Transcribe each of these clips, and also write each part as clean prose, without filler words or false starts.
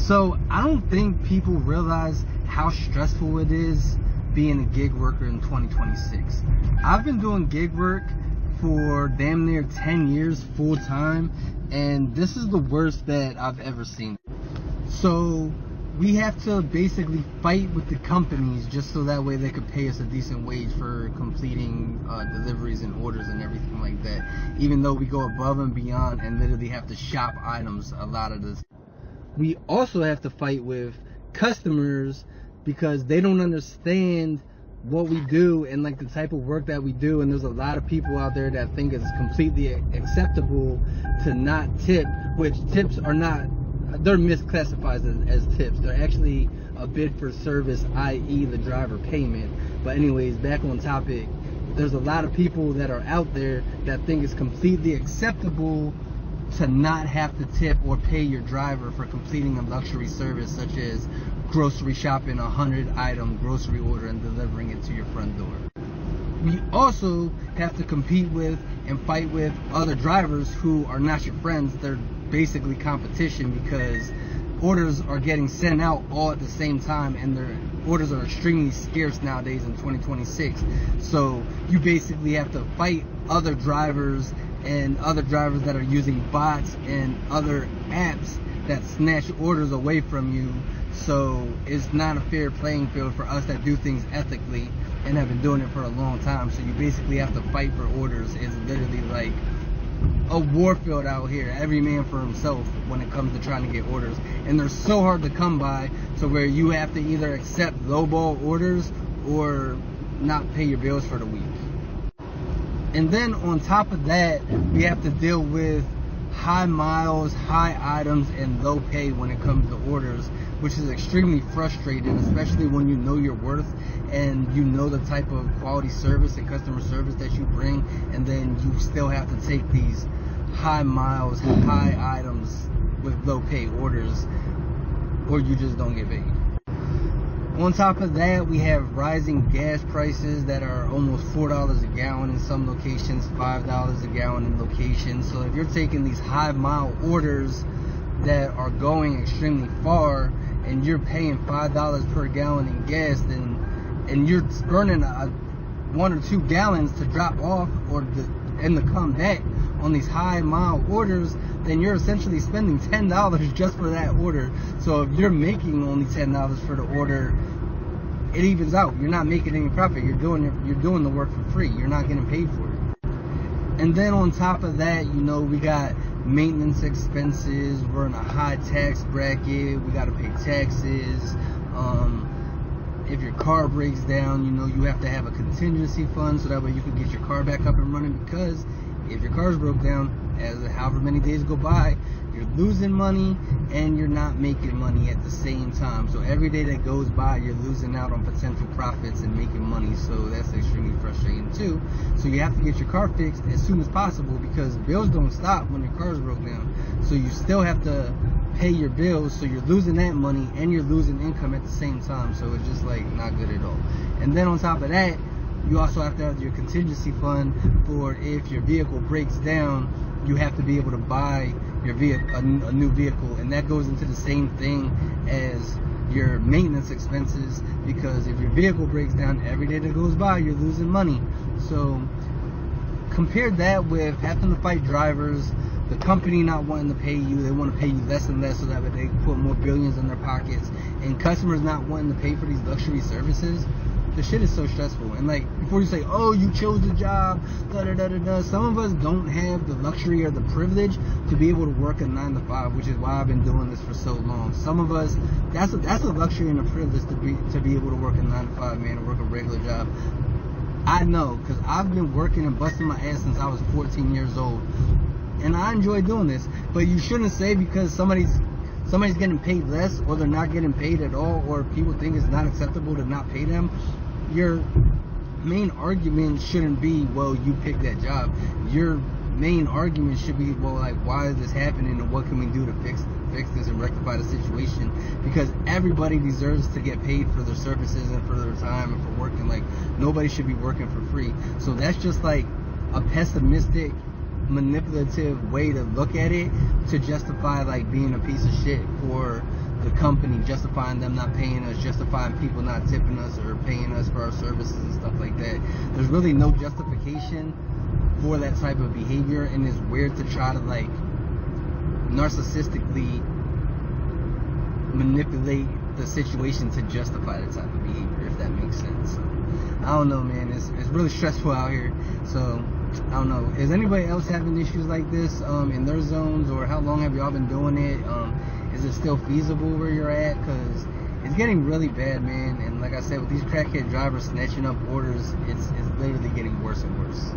So I don't think people realize how stressful it is being a gig worker in 2026. I've been doing gig work for damn near 10 years full time, and this is the worst that I've ever seen. So we have to basically fight with the companies just so that way they could pay us a decent wage for completing deliveries and orders and everything like that, even though we go above and beyond and literally have to shop items a lot of this. We also have to fight with customers because they don't understand what we do and like the type of work that we do, and there's a lot of people out there that think it's completely acceptable to not tip, which tips are not, they're misclassified as tips. They're actually a bid for service, i.e. the driver payment. But anyways, back on topic, there's a lot of people that are out there that think it's completely acceptable to not have to tip or pay your driver for completing a luxury service such as grocery shopping a 100-item grocery order and delivering it to your front door. We also have to compete with and fight with other drivers who are not your friends. They're basically competition because orders are getting sent out all at the same time, and their orders are extremely scarce nowadays in 2026. So you basically have to fight other drivers and other drivers that are using bots and other apps that snatch orders away from you. So it's not a fair playing field for us that do things ethically and have been doing it for a long time. So you basically have to fight for orders. It's literally like a war field out here, every man for himself when it comes to trying to get orders. And they're so hard to come by to where you have to either accept lowball orders or not pay your bills for the week. And then on top of that, we have to deal with high miles, high items, and low pay when it comes to orders, which is extremely frustrating, especially when you know your worth and you know the type of quality service and customer service that you bring, and then you still have to take these high miles, high items with low pay orders, or you just don't get paid. On top of that, we have rising gas prices that are almost $4 a gallon in some locations, $5 a gallon in locations. So if you're taking these high mile orders that are going extremely far and you're paying $5 per gallon in gas, and you're burning 1 or 2 gallons to drop off and to come back on these high mile orders, then you're essentially spending $10 just for that order. So if you're making only $10 for the order, it evens out. You're not making any profit. You're doing the work for free. You're not getting paid for it. And then on top of that, we got maintenance expenses. We're in a high tax bracket. We got to pay taxes. If your car breaks down, you have to have a contingency fund so that way you can get your car back up and running, because if your car's broke down, as however many days go by, you're losing money and you're not making money at the same time. So every day that goes by, you're losing out on potential profits and making money. So that's extremely frustrating too. So you have to get your car fixed as soon as possible, because bills don't stop when your car's broke down. So you still have to pay your bills, so you're losing that money and you're losing income at the same time. So it's just like not good at all. And then on top of that, you also have to have your contingency fund for if your vehicle breaks down, you have to be able to buy your vehicle, a new vehicle, and that goes into the same thing as your maintenance expenses, because if your vehicle breaks down, every day that goes by, you're losing money. So compare that with having to fight drivers, the company not wanting to pay you, they want to pay you less and less so that they can put more billions in their pockets, and customers not wanting to pay for these luxury services. The shit is so stressful. And like, before you say, oh, you chose the job, some of us don't have the luxury or the privilege to be able to work a 9 to 5, which is why I've been doing this for so long. Some of us, that's a luxury and a privilege to be able to work a 9 to 5, man, to work a regular job. I know, because I've been working and busting my ass since I was 14 years old, and I enjoy doing this. But you shouldn't say because somebody's getting paid less, or they're not getting paid at all, or people think it's not acceptable to not pay them, your main argument shouldn't be, well, you picked that job. Your main argument should be, well, like, why is this happening, and what can we do to fix this and rectify the situation? Because everybody deserves to get paid for their services and for their time and for working. Like, nobody should be working for free. So that's just like a pessimistic, manipulative way to look at it, to justify like being a piece of shit for the company, justifying them not paying us, justifying people not tipping us or paying us for our services and stuff like that. There's really no justification for that type of behavior, and it's weird to try to like narcissistically manipulate the situation to justify that type of behavior, if that makes sense. So, I don't know, man. It's really stressful out here. So I don't know. Is anybody else having issues like this in their zones, or how long have y'all been doing it? Is it still feasible where you're at? Because it's getting really bad, man. And like I said, with these crackhead drivers snatching up orders, it's literally getting worse and worse.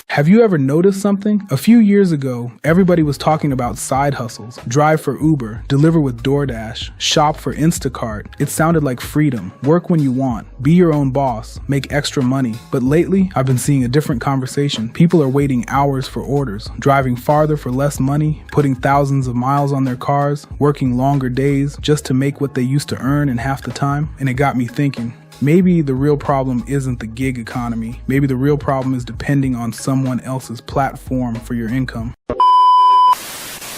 Have you ever noticed something? A few years ago, everybody was talking about side hustles. Drive for Uber, deliver with DoorDash, shop for Instacart. It sounded like freedom. Work when you want. Be your own boss. Make extra money. But lately, I've been seeing a different conversation. People are waiting hours for orders, driving farther for less money, putting thousands of miles on their cars, working longer days just to make what they used to earn in half the time. And it got me thinking. Maybe the real problem isn't the gig economy. Maybe the real problem is depending on someone else's platform for your income.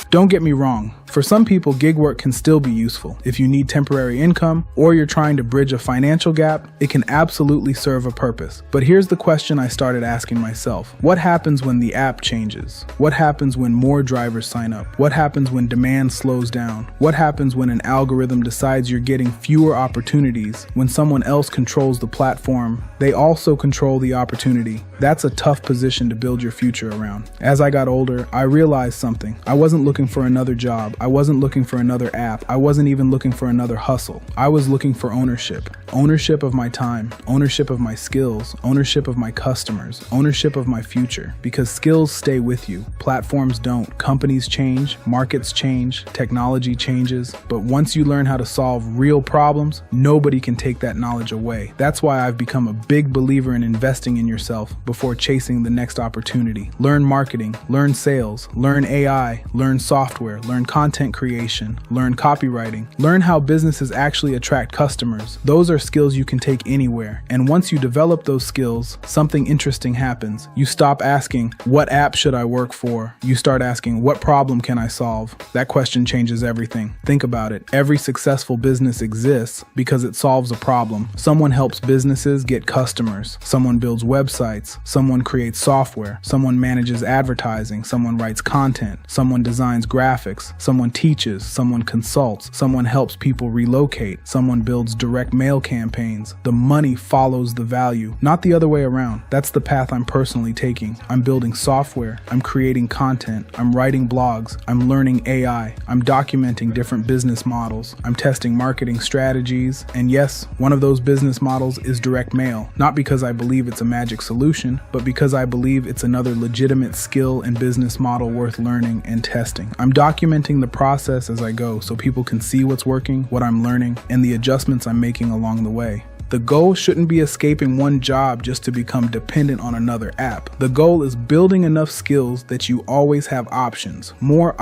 Don't get me wrong. For some people, gig work can still be useful. If you need temporary income or you're trying to bridge a financial gap, it can absolutely serve a purpose. But here's the question I started asking myself. What happens when the app changes? What happens when more drivers sign up? What happens when demand slows down? What happens when an algorithm decides you're getting fewer opportunities? When someone else controls the platform, they also control the opportunity. That's a tough position to build your future around. As I got older, I realized something. I wasn't looking for another job. I wasn't looking for another app. I wasn't even looking for another hustle. I was looking for ownership. Ownership of my time, ownership of my skills, ownership of my customers, ownership of my future. Because skills stay with you. Platforms don't. Companies change, markets change, technology changes. But once you learn how to solve real problems, nobody can take that knowledge away. That's why I've become a big believer in investing in yourself before chasing the next opportunity. Learn marketing, learn sales, learn AI, learn software, learn content creation, learn copywriting, learn how businesses actually attract customers. Those are skills you can take anywhere. And once you develop those skills, something interesting happens. You stop asking, what app should I work for? You start asking, what problem can I solve? That question changes everything. Think about it. Every successful business exists because it solves a problem. Someone helps businesses get customers. Someone builds websites. Someone creates software. Someone manages advertising. Someone writes content. Someone designs graphics. Someone teaches, someone consults, someone helps people relocate, someone builds direct mail campaigns. The money follows the value, not the other way around. That's the path I'm personally taking. I'm building software, I'm creating content, I'm writing blogs, I'm learning AI, I'm documenting different business models, I'm testing marketing strategies, and yes, one of those business models is direct mail, not because I believe it's a magic solution, but because I believe it's another legitimate skill and business model worth learning and testing. I'm documenting the process as I go so people can see what's working, what I'm learning, and the adjustments I'm making along the way. The goal shouldn't be escaping one job just to become dependent on another app. The goal is building enough skills that you always have options, more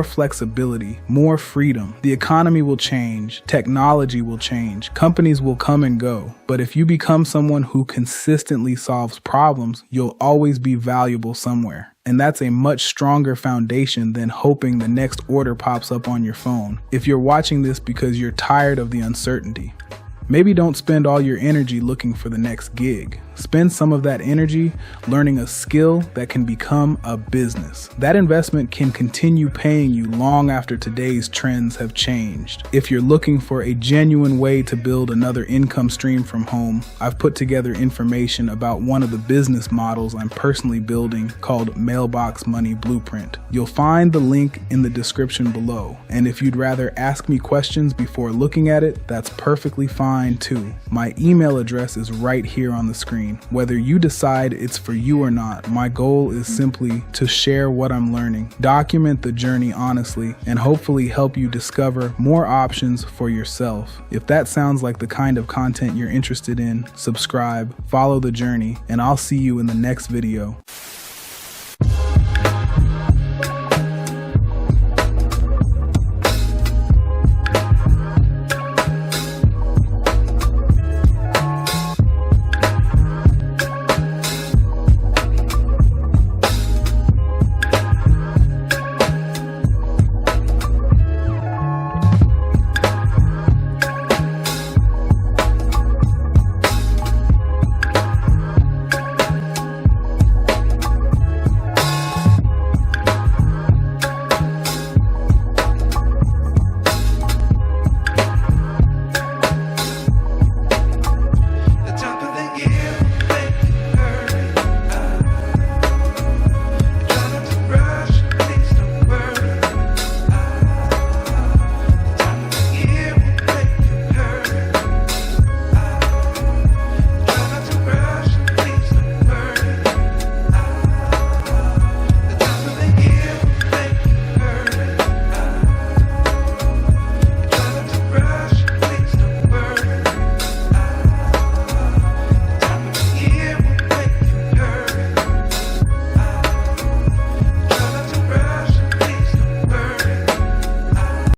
flexibility, more freedom. The economy will change, technology will change, companies will come and go. But if you become someone who consistently solves problems, you'll always be valuable somewhere. And that's a much stronger foundation than hoping the next order pops up on your phone. If you're watching this because you're tired of the uncertainty, maybe don't spend all your energy looking for the next gig. Spend some of that energy learning a skill that can become a business. That investment can continue paying you long after today's trends have changed. If you're looking for a genuine way to build another income stream from home, I've put together information about one of the business models I'm personally building called Mailbox Money Blueprint. You'll find the link in the description below. And if you'd rather ask me questions before looking at it, that's perfectly fine too. My email address is right here on the screen. Whether you decide it's for you or not, my goal is simply to share what I'm learning, document the journey honestly, and hopefully help you discover more options for yourself. If that sounds like the kind of content you're interested in, subscribe, follow the journey, and I'll see you in the next video.